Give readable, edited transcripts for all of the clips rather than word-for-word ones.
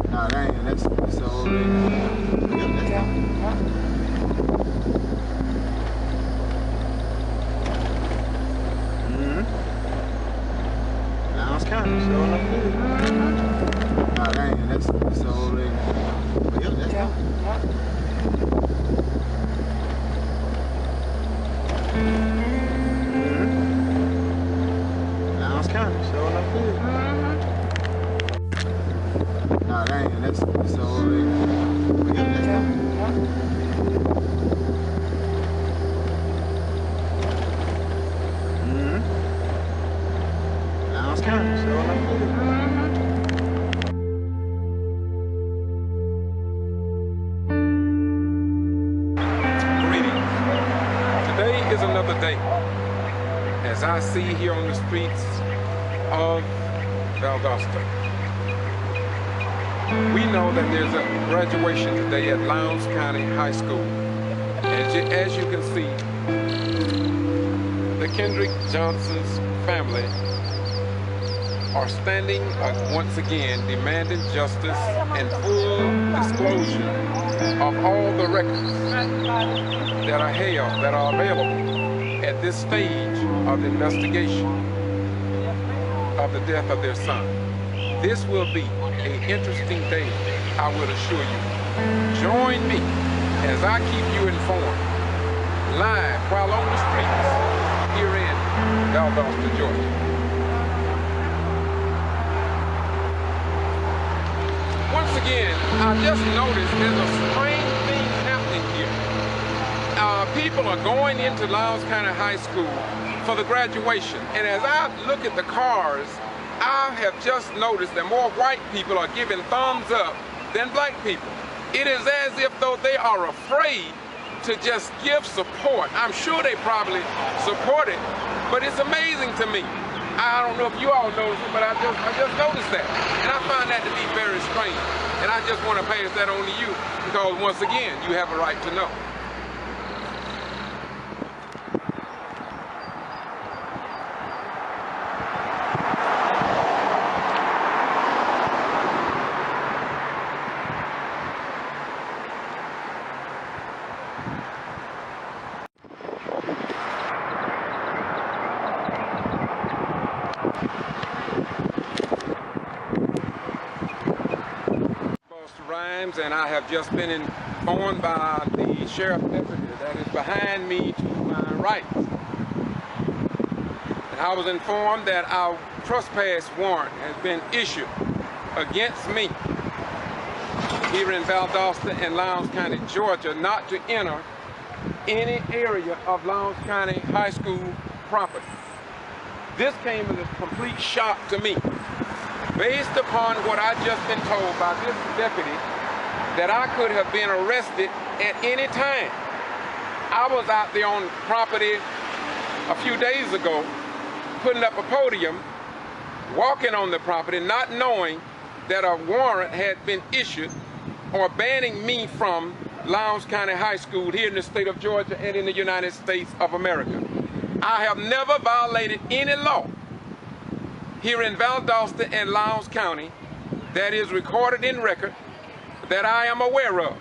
Nah, that ain't next to me, so yep, that's Lowndes County, so enough good. Nah, that ain't next to me, so yep, that's Lowndes County, so enough good. Nah, that ain't next to me, so yep, that's Lowndes County, so enough good. Is another day as I see here on the streets of Valdosta. We know that there's a graduation today at Lowndes County High School. As you can see, the Kendrick Johnson's family are standing once again demanding justice and full disclosure of all the records that are held, that are available at this stage of the investigation of the death of their son. This will be an interesting day, I will assure you. Join me as I keep you informed, live while on the streets here in Valdosta, Georgia. Once again, I just noticed there's a strange thing happening here. People are going into Lowndes County High School for the graduation, and as I look at the cars, I have just noticed that more white people are giving thumbs up than black people. It is as if though they are afraid to just give support. I'm sure they probably support it, but it's amazing to me. I don't know if you all notice it, but I just noticed that. And I find that to be very strange. And I just want to pass that on to you because once again, you have a right to know. And I have just been informed by the sheriff deputy that is behind me to my right. And I was informed that our trespass warrant has been issued against me here in Valdosta and Lowndes County, Georgia, not to enter any area of Lowndes County High School property. This came as a complete shock to me, based upon what I just been told by this deputy, that I could have been arrested at any time. I was out there on property a few days ago, putting up a podium, walking on the property, not knowing that a warrant had been issued or banning me from Lowndes County High School here in the state of Georgia and in the United States of America. I have never violated any law here in Valdosta and Lowndes County that is recorded in record that I am aware of.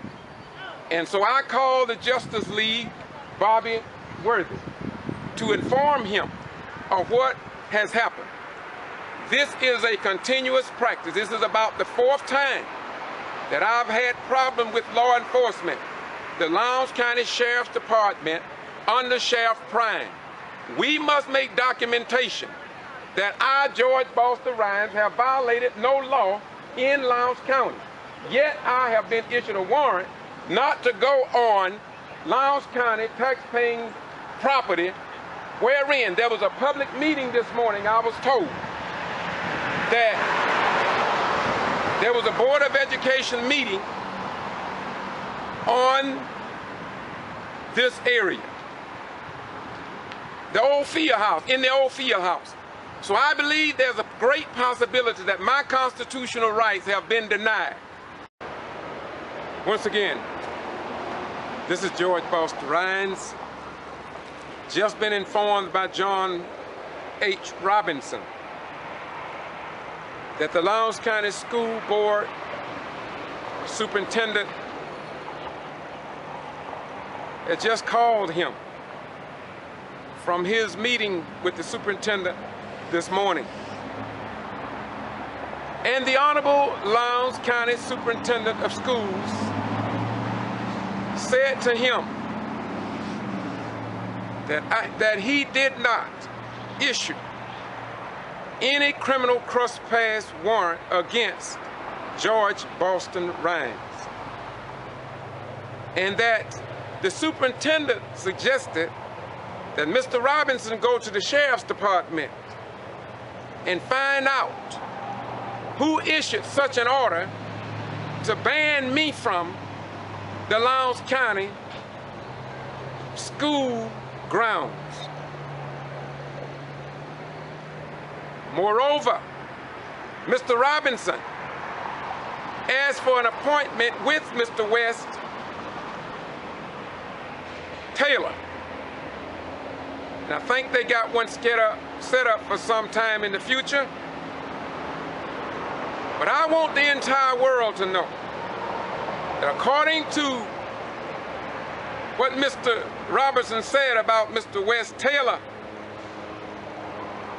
And so I called the Justice League, Bobby Worthy, to inform him of what has happened. This is a continuous practice. This is about the fourth time that I've had problem with law enforcement. The Lowndes County Sheriff's Department under Sheriff Prime. We must make documentation that I, George Foster Rhymes, have violated no law in Lowndes County. Yet I have been issued a warrant not to go on Lowndes County tax-paying property, wherein there was a public meeting this morning. I was told that there was a Board of Education meeting on this area, the old field house, in the old field house. So I believe there's a great possibility that my constitutional rights have been denied. Once again, this is George Foster Rhymes. Just been informed by John H. Robinson that the Lowndes County School Board Superintendent had just called him from his meeting with the superintendent this morning. And the Honorable Lowndes County Superintendent of Schools said to him that he did not issue any criminal trespass warrant against George Boston Rhymes, and that the superintendent suggested that Mr. Robinson go to the sheriff's department and find out who issued such an order to ban me from the Lowndes County school grounds. Moreover, Mr. Robinson asked for an appointment with Mr. West Taylor. And I think they got one set up for some time in the future. But I want the entire world to know that according to what Mr. Robertson said about Mr. West Taylor,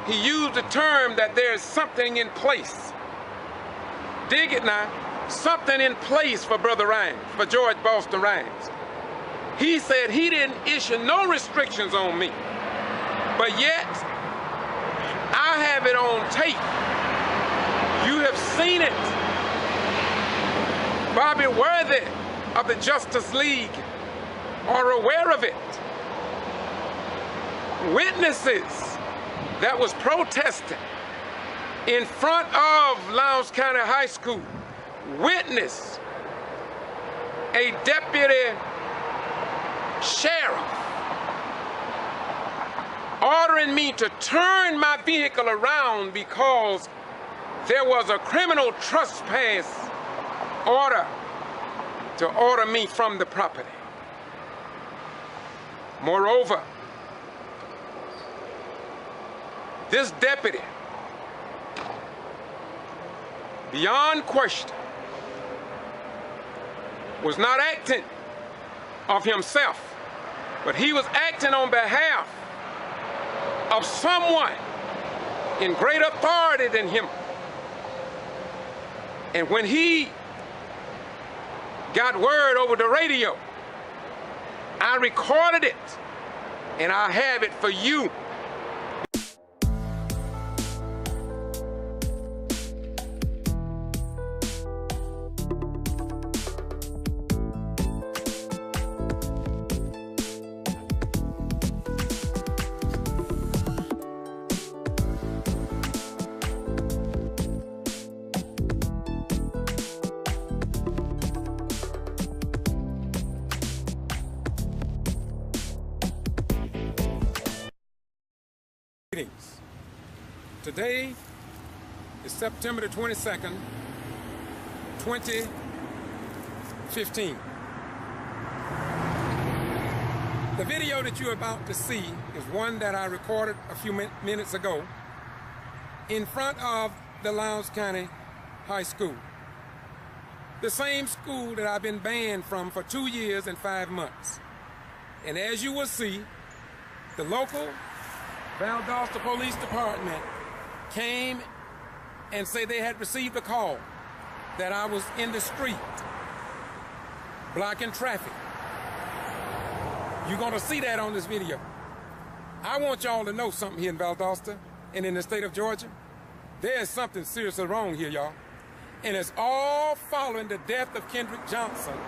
he used the term that there's something in place. Dig it now, something in place for Brother Rhymes, for George Boston Rhymes. He said he didn't issue no restrictions on me, but yet I have it on tape. You have seen it. Bobby Worthy of the Justice League are aware of it. Witnesses that was protesting in front of Lowndes County High School witnessed a deputy sheriff ordering me to turn my vehicle around because there was a criminal trespass order to order me from the property. Moreover, this deputy, beyond question, was not acting of himself, but he was acting on behalf of someone in great authority than him. And when he got word over the radio, I recorded it, and I have it for you. Today is September the 22nd, 2015. The video that you're about to see is one that I recorded a few minutes ago in front of the Lowndes County High School. The same school that I've been banned from for 2 years and 5 months. And as you will see, the local Valdosta Police Department came and said they had received a call that I was in the street blocking traffic. You're gonna see that on this video. I want y'all to know something here in Valdosta and in the state of Georgia. There's something seriously wrong here, y'all. And it's all following the death of Kendrick Johnson.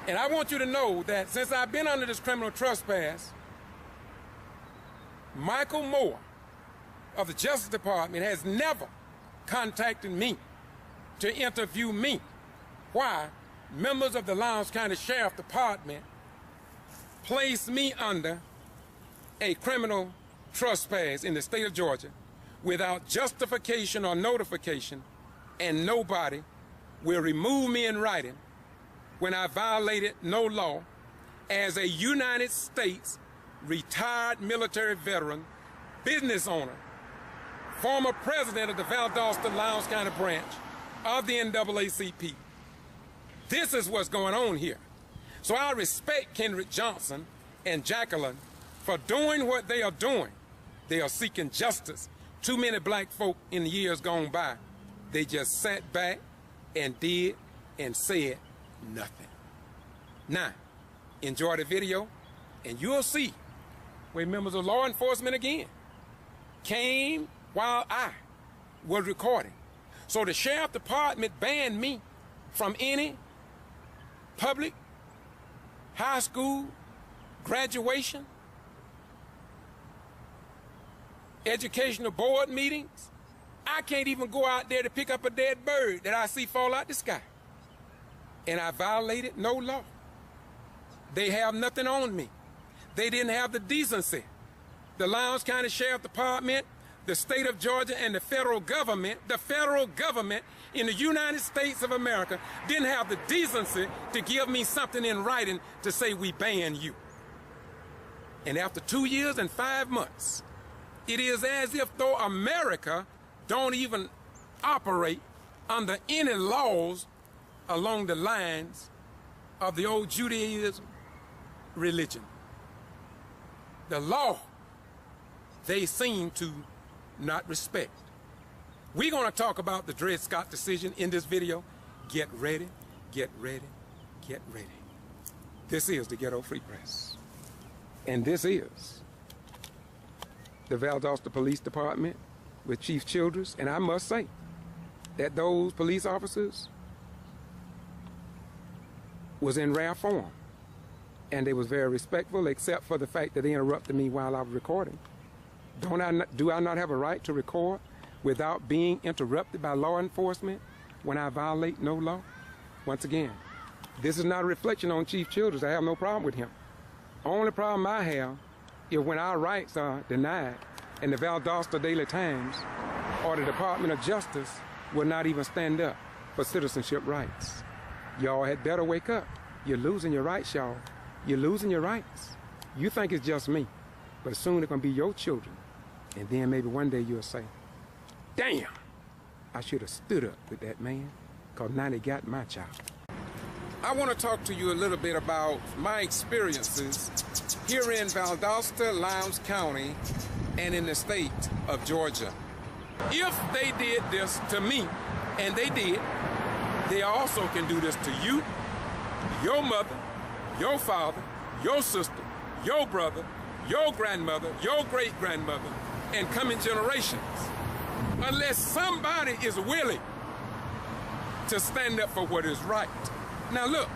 And I want you to know that since I've been under this criminal trespass, Michael Moore of the Justice Department has never contacted me to interview me. Why? Members of the Lowndes County Sheriff Department placed me under a criminal trespass in the state of Georgia without justification or notification, and nobody will remove me in writing when I violated no law as a United States retired military veteran, business owner, former president of the Valdosta Lowndes County branch of the NAACP. This is what's going on here. So I respect Kendrick Johnson and Jacqueline for doing what they are doing. They are seeking justice. Too many black folk in the years gone by, they just sat back and did and said nothing. Now, enjoy the video and you'll see where members of law enforcement again came while I was recording. So the sheriff department banned me from any public, high school, graduation, educational board meetings. I can't even go out there to pick up a dead bird that I see fall out the sky. And I violated no law. They have nothing on me. They didn't have the decency. The Lowndes County Sheriff Department, the state of Georgia, and the federal government in the United States of America didn't have the decency to give me something in writing to say we ban you. And after 2 years and 5 months, it is as if though America don't even operate under any laws along the lines of the old Judaism religion. The law, they seem to not respect. We're going to talk about the Dred Scott decision in this video. Get ready, get ready, get ready. This is the Ghetto Free Press. And this is the Valdosta Police Department with Chief Childress. And I must say that those police officers was in rare form. And they was very respectful, except for the fact that they interrupted me while I was recording. Do I not have a right to record without being interrupted by law enforcement when I violate no law? Once again, this is not a reflection on Chief Childress. I have no problem with him. Only problem I have is when our rights are denied and the Valdosta Daily Times or the Department of Justice will not even stand up for citizenship rights. Y'all had better wake up. You're losing your rights, y'all. You're losing your rights. You think it's just me, but soon it's gonna be your children. And then maybe one day you'll say, damn, I should have stood up with that man, because now they got my child. I want to talk to you a little bit about my experiences here in Valdosta, Lowndes County, and in the state of Georgia. If they did this to me, and they did, they also can do this to you, your mother, your father, your sister, your brother, your grandmother, your great-grandmother, and coming generations. Unless somebody is willing to stand up for what is right. Now look,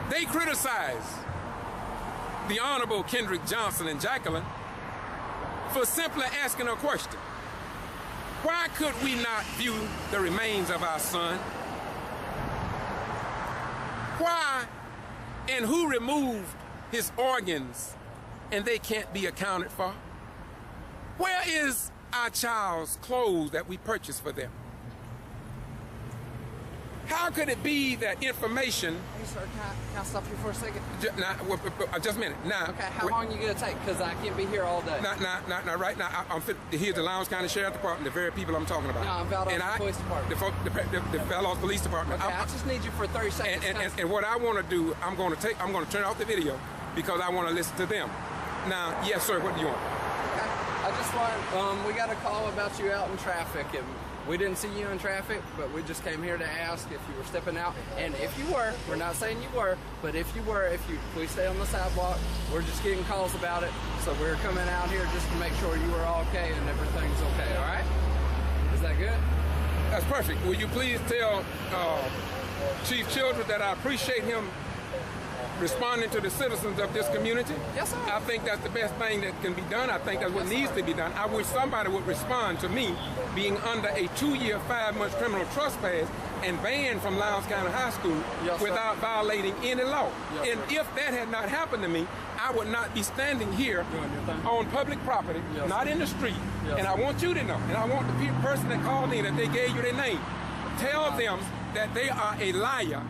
they criticize the Honorable Kendrick Johnson and Jacqueline for simply asking a question. Why could we not view the remains of our son? Why and who removed his organs and they can't be accounted for? Where is our child's clothes that we purchased for them? How could it be that information... Hey sir, can I stop you for a second? Just a minute. Now, okay, how long are you going to take? Because I can't be here all day. Right now, I'm fit. Here's the Lowndes County Sheriff Department, the very people I'm talking about. No, I'm Valdosta Police Department. The Valdosta Police Department. Okay, I just need you for 30 seconds. And what I want to do, I'm going to turn off the video because I want to listen to them. Now, yes sir, what do you want? Okay, I just want, we got a call about you out in traffic, and we didn't see you in traffic, but we just came here to ask if you were stepping out. And if you were, we're not saying you were, but if you were, please stay on the sidewalk. We're just getting calls about it. So we're coming out here just to make sure you are okay and everything's okay, all right? Is that good? That's perfect. Will you please tell Chief Childress that I appreciate him responding to the citizens of this community? Yes, sir. I think that's the best thing that can be done. I think that's what needs to be done. I wish somebody would respond to me being under a 2-year, 5-month criminal trespass and banned from Lowndes County High School without violating any law. And if that had not happened to me, I would not be standing here on public property, not in the street. And I want you to know, and I want the person that called me, that they gave you their name, tell them that they are a liar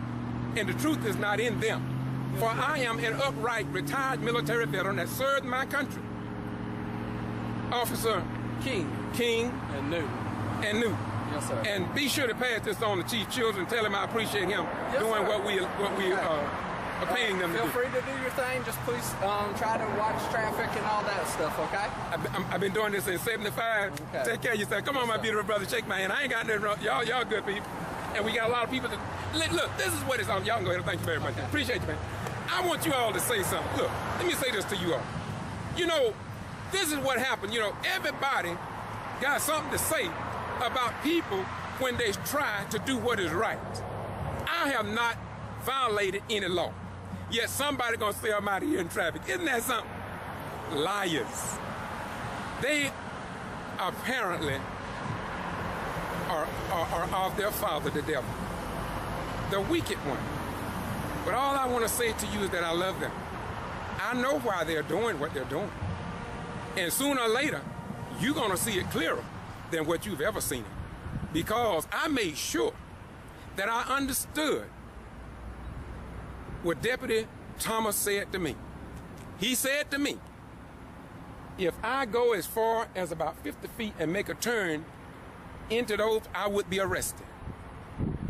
and the truth is not in them. For I am an upright, retired military veteran that served my country. Officer King. King, And Newton. and Newton. Yes, sir. And be sure to pass this on to Chief Children. Tell him I appreciate him Yes, doing sir. what we are paying them to Feel do. free to do your thing. Just please try to watch traffic and all that stuff, okay? I've been doing this since 75. Okay. Take care of yourself. Come on, my beautiful brother. Shake my hand. I ain't got nothing wrong. Y'all good people. And we got a lot of people that... Look, this is what it's on. Y'all can go ahead and thank you very much. Okay. Appreciate you, man. I want you all to say something. Look, let me say this to you all. You know, this is what happened. You know, everybody got something to say about people when they try to do what is right. I have not violated any law. Yet somebody gonna say I'm out of here in traffic. Isn't that something? Liars. They apparently are of their father, the devil. The wicked one. But all I want to say to you is that I love them. I know why they're doing what they're doing. And sooner or later, you're going to see it clearer than what you've ever seen it. Because I made sure that I understood what Deputy Thomas said to me. He said to me, if I go as far as about 50 feet and make a turn into those, I would be arrested.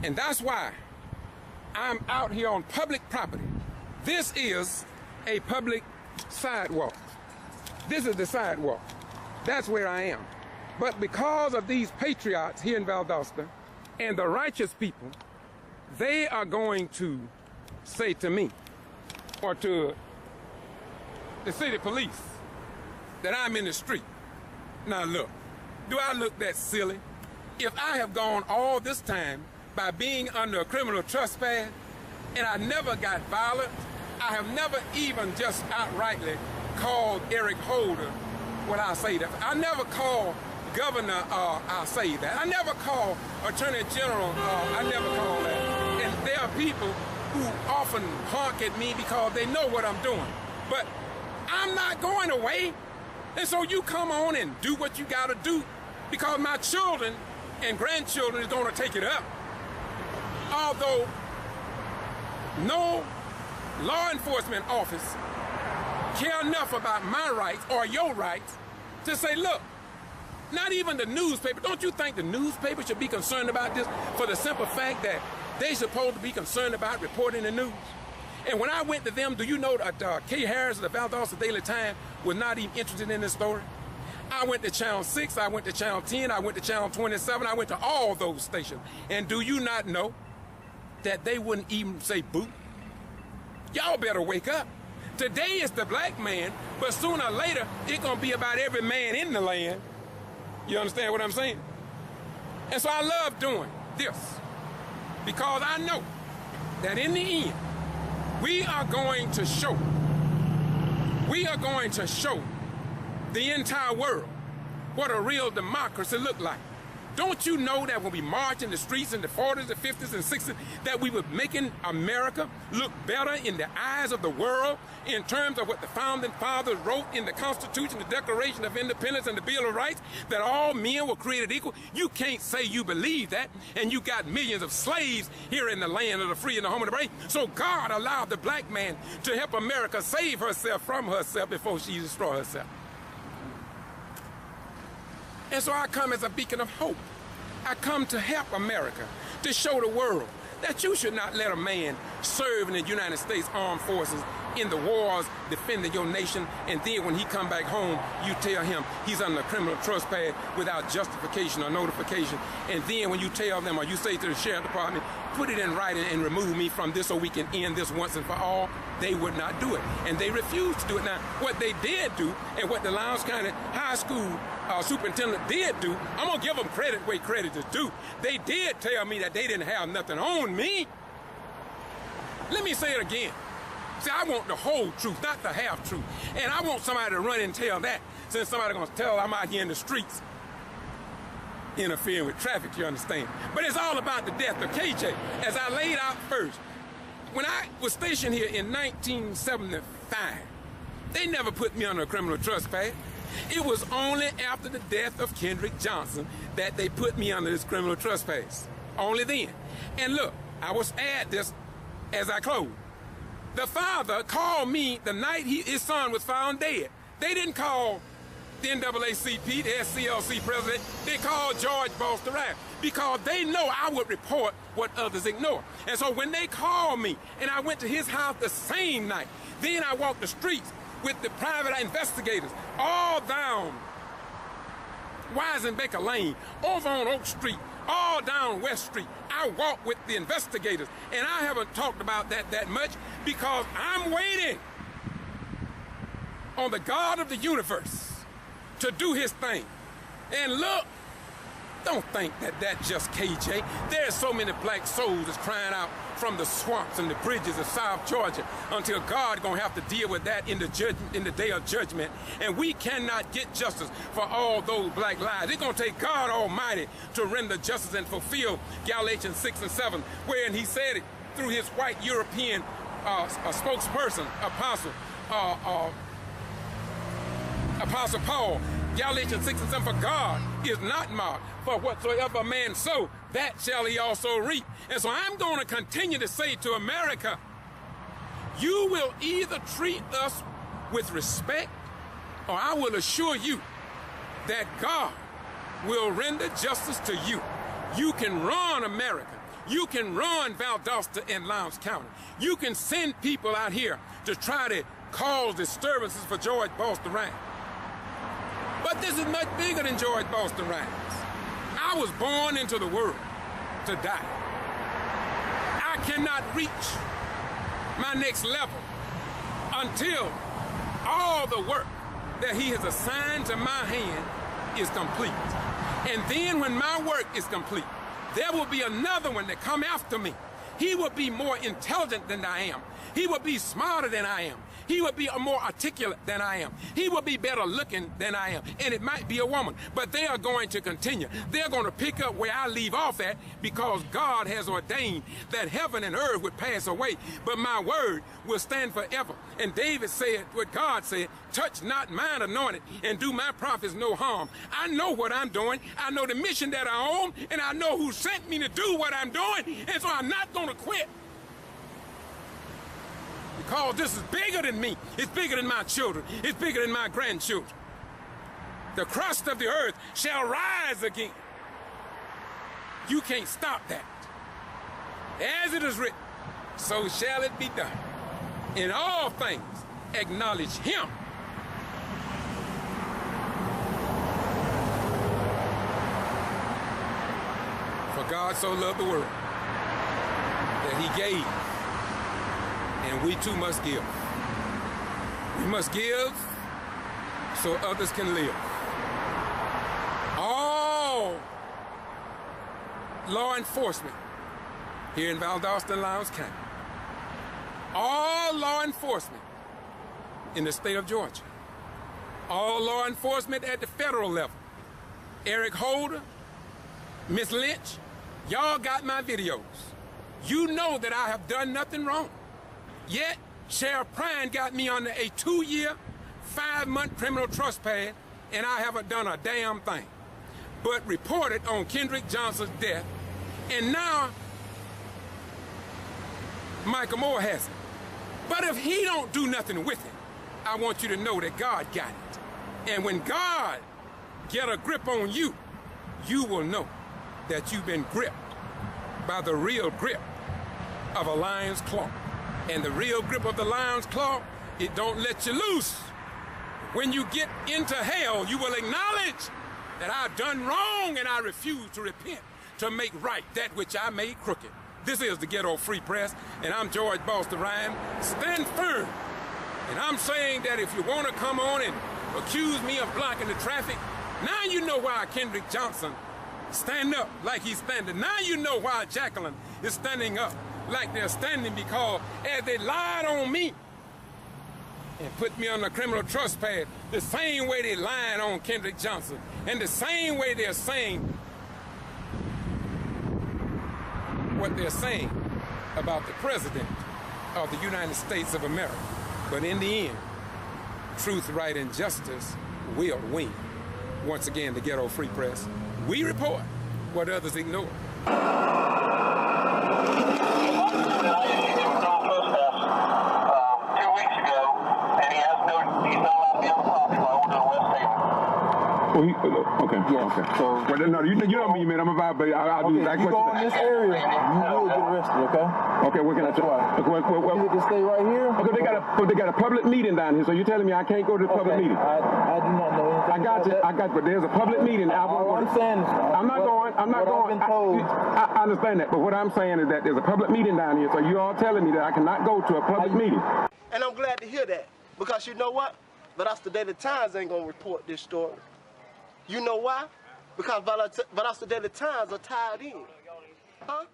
And that's why I'm out here on public property. This is a public sidewalk. This is the sidewalk. That's where I am. But because of these patriots here in Valdosta and the righteous people, they are going to say to me or to the city police that I'm in the street. Now look, do I look that silly? If I have gone all this time by being under a criminal trespass and I never got violent, I have never even just outrightly called Eric Holder when I say that. I never call Governor, I'll say that. I never call Attorney General, I never call that. And there are people who often honk at me because they know what I'm doing. But I'm not going away. And so you come on and do what you gotta do because my children and grandchildren is gonna take it up. Although no law enforcement office care enough about my rights or your rights to say, look, not even the newspaper. Don't you think the newspaper should be concerned about this for the simple fact that they supposed to be concerned about reporting the news? And when I went to them, do you know that Kay Harris of the Valdosta Daily Times was not even interested in this story? I went to Channel 6, I went to Channel 10, I went to Channel 27, I went to all those stations. And do you not know that they wouldn't even say boo? Y'all better wake up. Today is the black man, but sooner or later, it's gonna be about every man in the land. You understand what I'm saying? And so I love doing this because I know that in the end, we are going to show the entire world what a real democracy look like. Don't you know that when we marched in the streets in the 40s, the 50s, and 60s, that we were making America look better in the eyes of the world in terms of what the founding fathers wrote in the Constitution, the Declaration of Independence, and the Bill of Rights, that all men were created equal? You can't say you believe that, and you got millions of slaves here in the land of the free and the home of the brave. So God allowed the black man to help America save herself from herself before she destroyed herself. And so I come as a beacon of hope. I come to help America, to show the world that you should not let a man serve in the United States Armed Forces in the wars defending your nation, and then when he come back home, you tell him he's under criminal trespass without justification or notification. And then when you tell them or you say to the sheriff department, put it in writing and remove me from this so we can end this once and for all, they would not do it. And they refused to do it. Now, what they did do, and what the Lowndes County High School superintendent did do, I'm gonna give them credit where credit is due. They did tell me that they didn't have nothing on me. Let me say it again. See, I want the whole truth, not the half truth. And I want somebody to run and tell that, since somebody gonna tell I'm out here in the streets interfering with traffic, you understand? But it's all about the death of KJ. As I laid out first, when I was stationed here in 1975, they never put me under a criminal trespass. It was only after the death of Kendrick Johnson that they put me under this criminal trespass. Only then. And look, I will add this as I close. The father called me the night his son was found dead. They didn't call the NAACP, the SCLC president, they called George Valdosta around because they know I would report what others ignore. And so when they called me and I went to his house the same night, then I walked the streets with the private investigators all down Weisenbaker Lane, over on Oak Street, all down West Street. I walked with the investigators, and I haven't talked about that much because I'm waiting on the God of the universe to do his thing. And look, don't think that that's just KJ. There's so many black souls that's crying out from the swamps and the bridges of South Georgia until God gonna have to deal with that in the day of judgment. And we cannot get justice for all those black lives. It's gonna take God Almighty to render justice and fulfill Galatians 6 and 7, wherein he said it through his white European spokesperson, Apostle Paul. Galatians 6 and 7, for God is not mocked, for whatsoever a man sow, that shall he also reap. And so I'm going to continue to say to America, you will either treat us with respect, or I will assure you that God will render justice to you. You can run America. You can run Valdosta and Lowndes County. You can send people out here to try to cause disturbances for George Valdosta Rhymes. But this is much bigger than George Valdosta Rhymes. I was born into the world to die. I cannot reach my next level until all the work that he has assigned to my hand is complete. And then when my work is complete, there will be another one that come after me. He will be more intelligent than I am. He will be smarter than I am. He will be more articulate than I am. He will be better looking than I am. And it might be a woman, but they are going to continue. They're going to pick up where I leave off at because God has ordained that heaven and earth would pass away, but my word will stand forever. And David said what God said, touch not mine anointed and do my prophets no harm. I know what I'm doing. I know the mission that I own, and I know who sent me to do what I'm doing, and so I'm not going to quit. Because this is bigger than me. It's bigger than my children. It's bigger than my grandchildren. The crust of the earth shall rise again. You can't stop that. As it is written, so shall it be done. In all things, acknowledge him. For God so loved the world that he gave. And we too must give. We must give so others can live. All law enforcement here in Valdosta and Lowndes County, all law enforcement in the state of Georgia, all law enforcement at the federal level, Eric Holder, Miss Lynch, y'all got my videos. You know that I have done nothing wrong. Yet, Sheriff Prine got me under a 2-year, 5-month criminal trespass, and I haven't done a damn thing but reported on Kendrick Johnson's death, and now Michael Moore has it. But if he don't do nothing with it, I want you to know that God got it. And when God get a grip on you, you will know that you've been gripped by the real grip of a lion's claw. And the real grip of the lion's claw, it don't let you loose. When you get into hell, you will acknowledge that I've done wrong and I refuse to repent to make right that which I made crooked. This is the Ghetto Free Press, and I'm George Valdosta Rhymes. Stand firm. And I'm saying that if you want to come on and accuse me of blocking the traffic, now you know why Kendrick Johnson stand up like he's standing. Now you know why Jacqueline is standing up like they're standing, because as they lied on me and put me on the criminal trespass, the same way they lied on Kendrick Johnson, and the same way they're saying what they're saying about the President of the United States of America. But in the end, truth, right, and justice will win. Once again, the Ghetto Free Press, we report what others ignore. He's not allowed to be on the top floor. We'll do a West Haven. Oh, okay. Yes. Okay. So, well, no, you know me, man. I'm a vibe, but I'll do that. If you go in this area, you will get arrested, okay? Okay, what can I try? You can stay right here. Okay, they got a public meeting down here, so you're telling me I can't go to the public meeting? I do not know anything. I got you, but there's a public meeting. All I'm saying is, I'm not going. I've been told. I understand that, but what I'm saying is that there's a public meeting down here, so you all telling me that I cannot go to a public meeting. And I'm glad to hear that, because you know what? Valdosta Daily Times ain't gonna report this story. You know why? Because Valdosta Daily Times are tied in. Huh?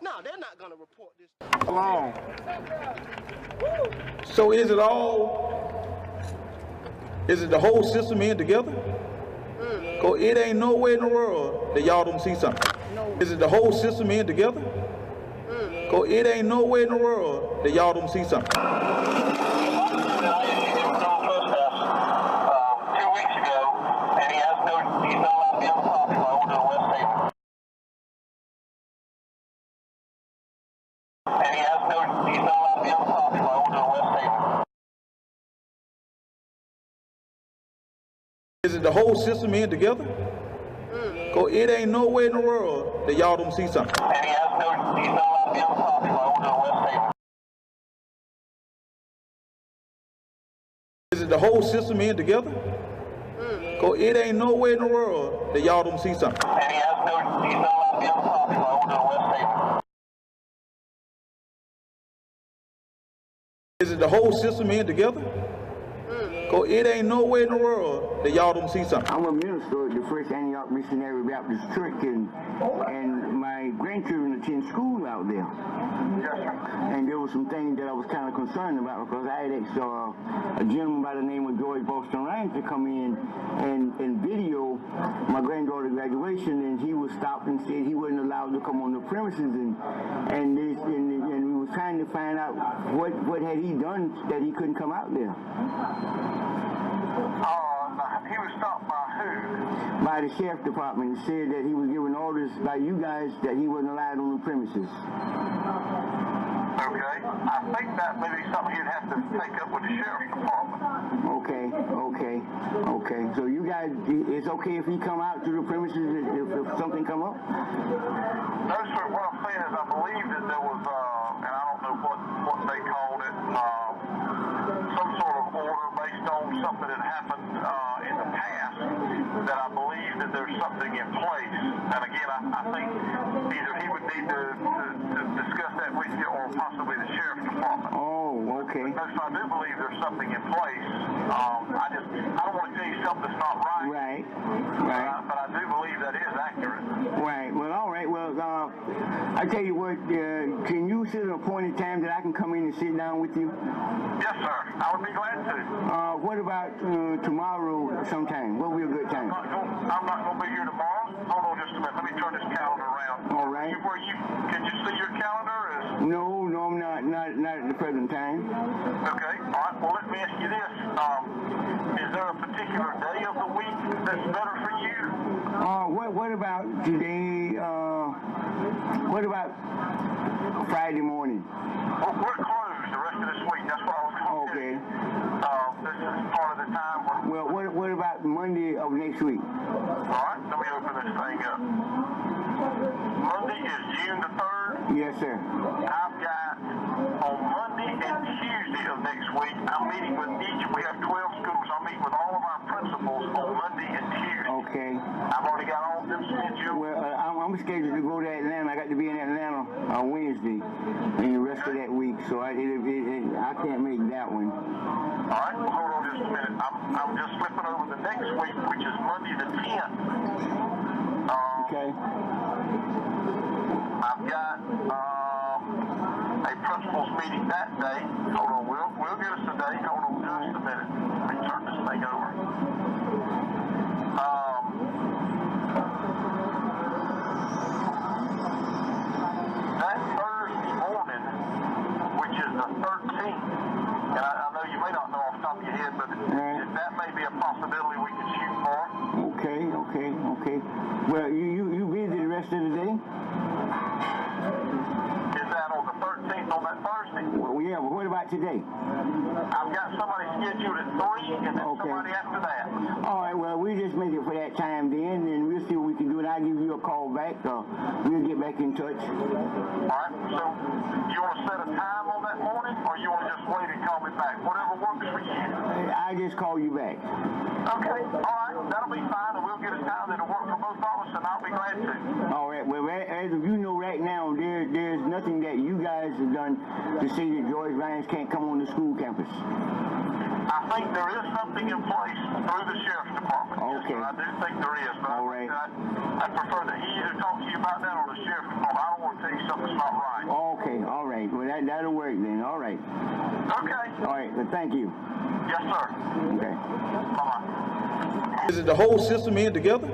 No, they're not gonna report this. Long. So is it the whole system in together? Cause it ain't nowhere in the world that y'all don't see something. Is it the whole system in together? Cause it ain't nowhere in the world that y'all don't see something. 2 weeks ago, and he's not allowed to be on the property over to West Haven. And he's not allowed to be on the property over to West Haven. Is it the whole system in together? Cause it ain't nowhere in the world that y'all don't see something. And he's not allowed to be on the property over to West Haven. Is it the whole system in together? Cause it ain't nowhere in the world that y'all don't see something. And he's not allowed to be on the property over to West Haven. Is it the whole system in together? Cause it ain't nowhere in the world that y'all don't see something. I'm a minister at the First Antioch Missionary Baptist Church, and my grandchildren attend school out there. And there were some things that I was kind of concerned about, because I had asked a gentleman by the name of George Boston Ryan to come in and video my granddaughter's graduation, and he was stopped and said he wasn't allowed to come on the premises, and we was trying to find out what had he done that he couldn't come out there. He was stopped by who? By the sheriff department. He said that he was given orders by you guys that he wasn't allowed on the premises. Okay. I think that may be something you'd have to take up with the sheriff's department. Okay. So you guys, it's okay if he come out to the premises if something come up? No, sir. What I'm saying is I believe that there was, and I don't know what they called it, some sort of order based on something that happened in the past, that I believe that there's something in place. And again, I think either he would need to discuss that with you, or possibly the sheriff's department. Oh, okay. So I do believe there's something in place. I don't want to tell you something that's not right. Right. But I do believe that is accurate. Right. Well, all right. Well, I tell you what, can you set an appointed time that I can come in and sit down with you? Yes, sir. I would be glad to. What about tomorrow sometime? What would be a good time? I'm not going to be here tomorrow. Hold on just a minute. Let me turn this calendar around. All right. Can you see your calendar? No, I'm not at the present time. Okay. All right. Well, let me ask you this. Is there a particular day of the week that's better for you? What about today? What about Friday morning? Well, we're closed the rest of this week. That's what I was calling. Okay. This is part of the time when... Well, what about Monday of next week? All right. Let me open this thing up. Monday is June the 3rd. Yes, sir. I've got on Monday and Tuesday of next week, I'm meeting with we have 12 schools. I'm meeting with all of our principals on Monday and Tuesday. Okay. I've already got all of them scheduled. Well, I'm scheduled to go to Atlanta. I got to be in Atlanta on Wednesday and the rest of that week, so I can't make that one. All right, well, hold on just a minute. I'm just flipping over the next week, which is Monday the 10th. Okay. I've got a principals meeting that day. Hold on, we'll get us a day. Hold on just a minute. Let me turn this thing over. That Thursday morning, which is the 13th, and I know you may not know off the top of your head, but that may be a possibility we could shoot for. Okay. Well, you busy the rest of the day? Is that on the 13th on that Thursday? Well, Yeah, well, what about today? I've got somebody scheduled at 3 and then somebody after that. All right, well, we just make it for that time then, and we'll see what we can do, and I'll give you a call back, or we'll get back in touch. All right, so you want to set a time on that morning, or you want to just wait and call me back? Whatever works for you. I'll just call you back. Okay, all right, that'll be fine, and we'll get a time that'll work for both of us, and I'll be glad to. All right, well, as of you know right now, there's nothing that you guys have done to say that George Rhines can't come on the school campus. I think there is something in place through the sheriff's department. Okay. Yes, I do think there is, but all right. I prefer that he either talk to you about that or the sheriff's department. I don't want to tell you something that's not right. Okay, all right. Well, that'll work then. All right. Okay. All right, well, thank you. Yes, sir. Okay. Bye-bye. Is it the whole system in together?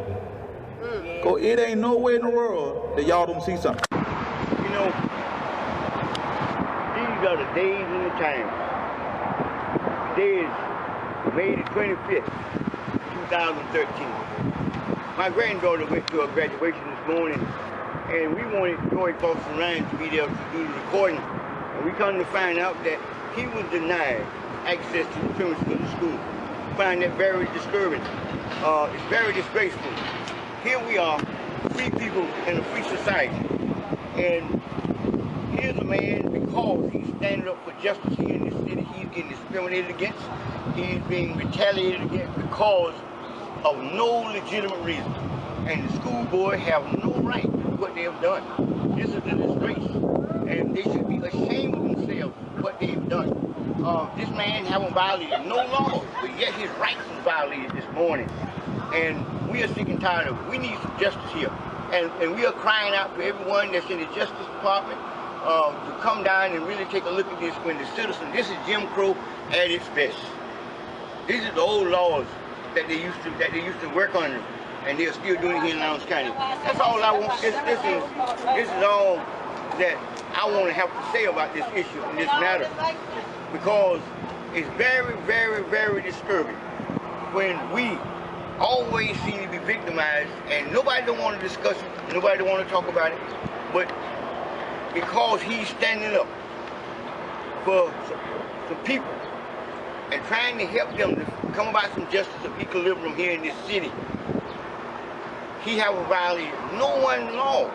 Cause it ain't no way in the world that y'all don't see something. You know, these are the days and the times. Today is May the 25th, 2013. My granddaughter went to her graduation this morning, and we wanted George Boston Rhines to be there to do the recording. And we come to find out that he was denied access to the premises of the school. I find that very disturbing. It's very disgraceful. Here we are, free people in a free society, and here's a man, because he's standing up for justice here in this city, he's getting discriminated against, he's being retaliated against because of no legitimate reason. And the school board have no right to do what they have done. This is a disgrace, and they should be ashamed of themselves for what they've done. This man haven't violated no law, but yet his rights was violated this morning. And we are sick and tired of it. We need some justice here. And we are crying out for everyone that's in the Justice Department to come down and really take a look at this when the citizens, this is Jim Crow at its best. These are the old laws that they used to work under, and they're still doing it here in Lowndes County. That's all I want. This is all that I want to have to say about this issue and this matter, because it's very, very, very disturbing when we always seem to be victimized, and nobody don't want to discuss it, nobody don't want to talk about it, but because he's standing up for some people and trying to help them to come about some justice of equilibrium here in this city, he haven't violated no one's laws.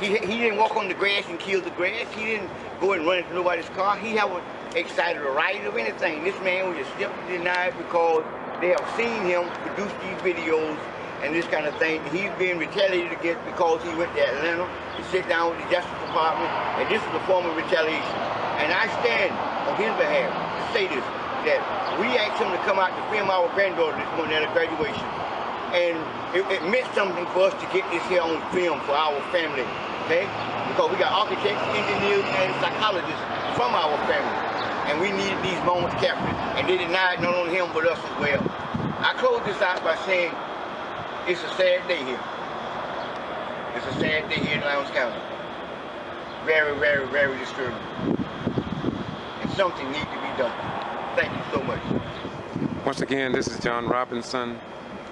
He didn't walk on the grass and kill the grass. He didn't go and run into nobody's car. He haven't excited a riot of anything. This man was just simply denied because they have seen him produce these videos and this kind of thing. He's being retaliated against because he went to Atlanta to sit down with the Justice Department, and this is a form of retaliation. And I stand on his behalf to say this, that we asked him to come out to film our granddaughter this morning at a graduation. And it meant something for us to get this here on film for our family, okay? Because we got architects, engineers, and psychologists from our family. And we need these moments captured. And they denied not only him, but us as well. I close this out by saying it's a sad day here. It's a sad day here in Lowndes County. Very, very, very disturbing. And something needs to be done. Thank you so much. Once again, this is John Robinson.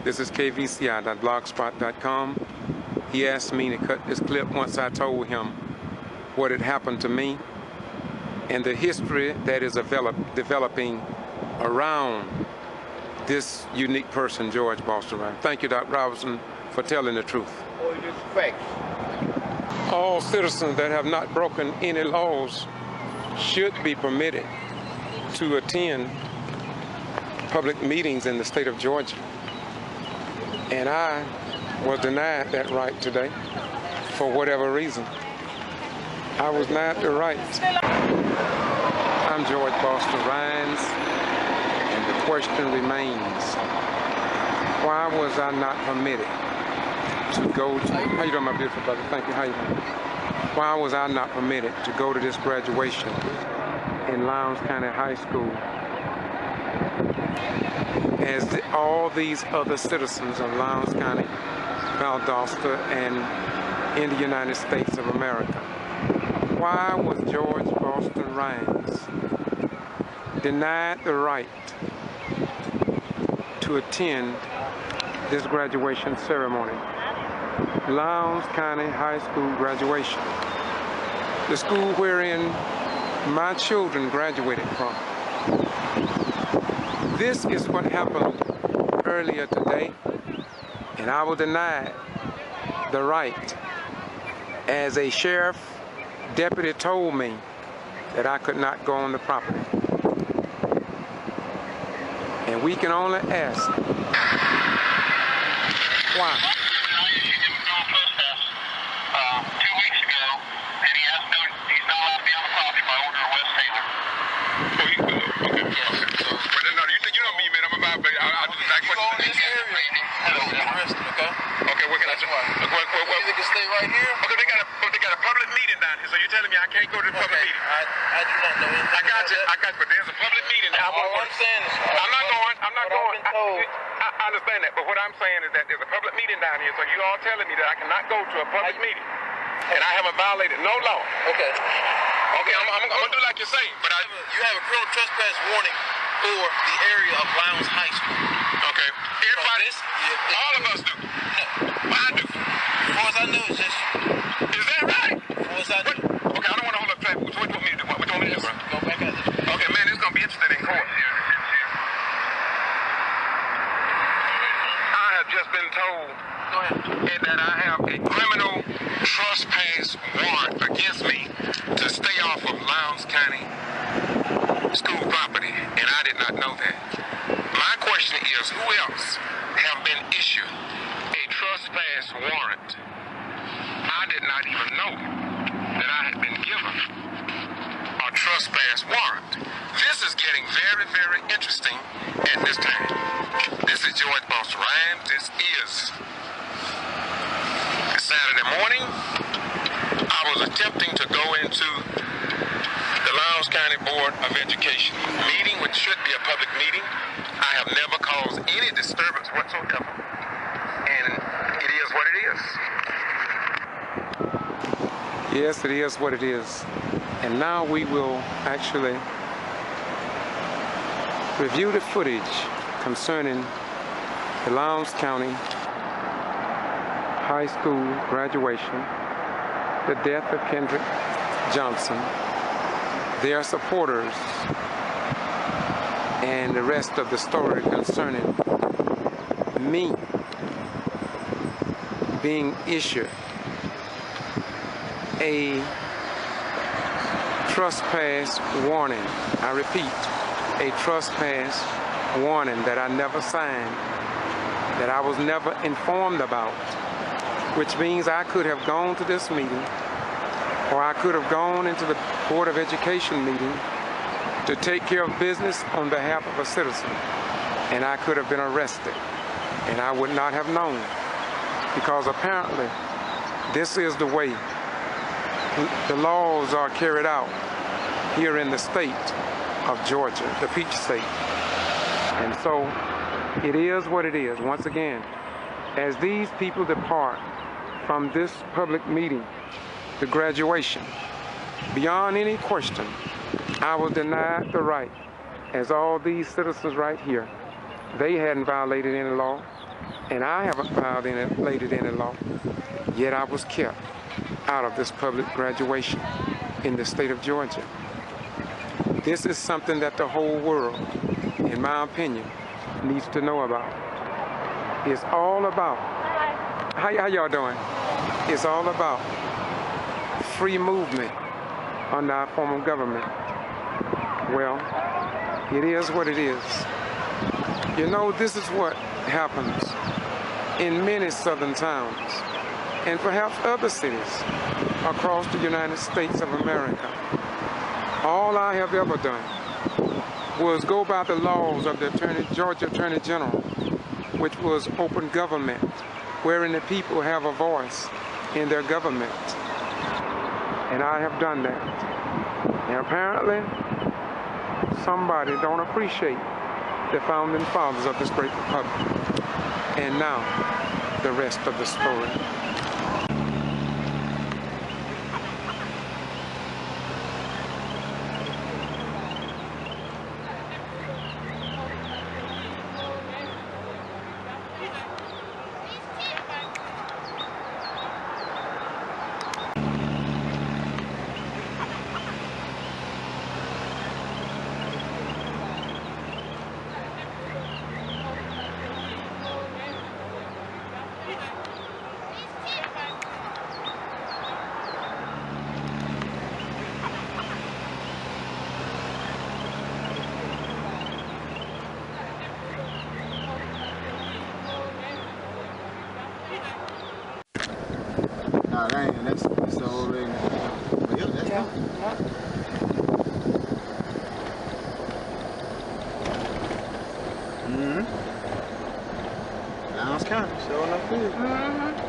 This is kvci.blogspot.com. He asked me to cut this clip once I told him what had happened to me and the history that is developing around this unique person, George Boston Rhines. Thank you, Dr. Robinson, for telling the truth. Oh, it is facts. All citizens that have not broken any laws should be permitted to attend public meetings in the state of Georgia. And I was denied that right today for whatever reason. I was denied the right. I'm George Boston Rhines, and the question remains, why was I not permitted to go to, how you doing, my beautiful brother? Thank you, how you doing? Why was I not permitted to go to this graduation in Lowndes County High School as all these other citizens of Lowndes County, Valdosta, and in the United States of America? Why was George Boston Rhines denied the right to attend this graduation ceremony? Lowndes County High School graduation. The school wherein my children graduated from. This is what happened earlier today, and I was denied the right, as a sheriff deputy told me that I could not go on the property. And we can only ask, why? 2 weeks ago, and he's not allowed to be on the property by order of West Taylor. Okay. No, you know me, man. I'm about, but I'll do the back question. You go in this area, you'll get arrested, okay? Okay, what can I say? You can stay right here. Okay, they got a public meeting down here, so you're telling me I can't go to the public meeting? I do not know anything. I got you, but there's a public meeting. All I'm saying is, I'm not going. I understand that, but what I'm saying is that there's a public meeting down here, so you all telling me that I cannot go to a public meeting, and I haven't violated no law. Okay. Okay, I'm gonna do like you say, but you have a criminal trespass warning for the area of Lowndes High School. Okay. Everybody, all of us do. No, I do. As far as I know, it's just you. Is that right? As far as I know. Okay, I don't want to hold up traffic. What do you want me to do? What do you want me to do, bro? Go back out there. Okay, man, it's gonna be interesting in court. I have just been told that I have a criminal trespass warrant against me to stay off of Lowndes County school property, and I did not know that. My question is, who else have been issued a trespass warrant? I did not even know that I had been given a trespass warrant. This is getting very, very interesting at this time. This is George Boss Ryan. This is Saturday morning. I was attempting to go into the Lowndes County Board of Education meeting, which should be a public meeting. I have never caused any disturbance whatsoever, and it is what it is. Yes, it is what it is. And now we will actually review the footage concerning the Lowndes County High School graduation, the death of Kendrick Johnson, their supporters, and the rest of the story concerning me being issued a trespass warning. I repeat, a trespass warning that I never signed, that I was never informed about, which means I could have gone to this meeting, or I could have gone into the Board of Education meeting to take care of business on behalf of a citizen, and I could have been arrested, and I would not have known, because apparently this is the way the laws are carried out here in the state of Georgia, the Peach State. And so it is what it is. Once again, as these people depart from this public meeting, the graduation, beyond any question, I was denied the right, as all these citizens right here, they hadn't violated any law, and I haven't violated any law, yet I was kept out of this public graduation in the state of Georgia. This is something that the whole world, in my opinion, needs to know about. It's all about, how y'all doing? It's all about free movement under our form of government. Well, it is what it is. You know, this is what happens in many southern towns, and perhaps other cities across the United States of America. All I have ever done was go by the laws of the Georgia Attorney General, which was open government, wherein the people have a voice in their government. And I have done that. And apparently, somebody don't appreciate the founding fathers of this great republic. And now, the rest of the story. Nah, that ain't. That's already. But yeah, that's Yeah. Lowndes County, showing up good.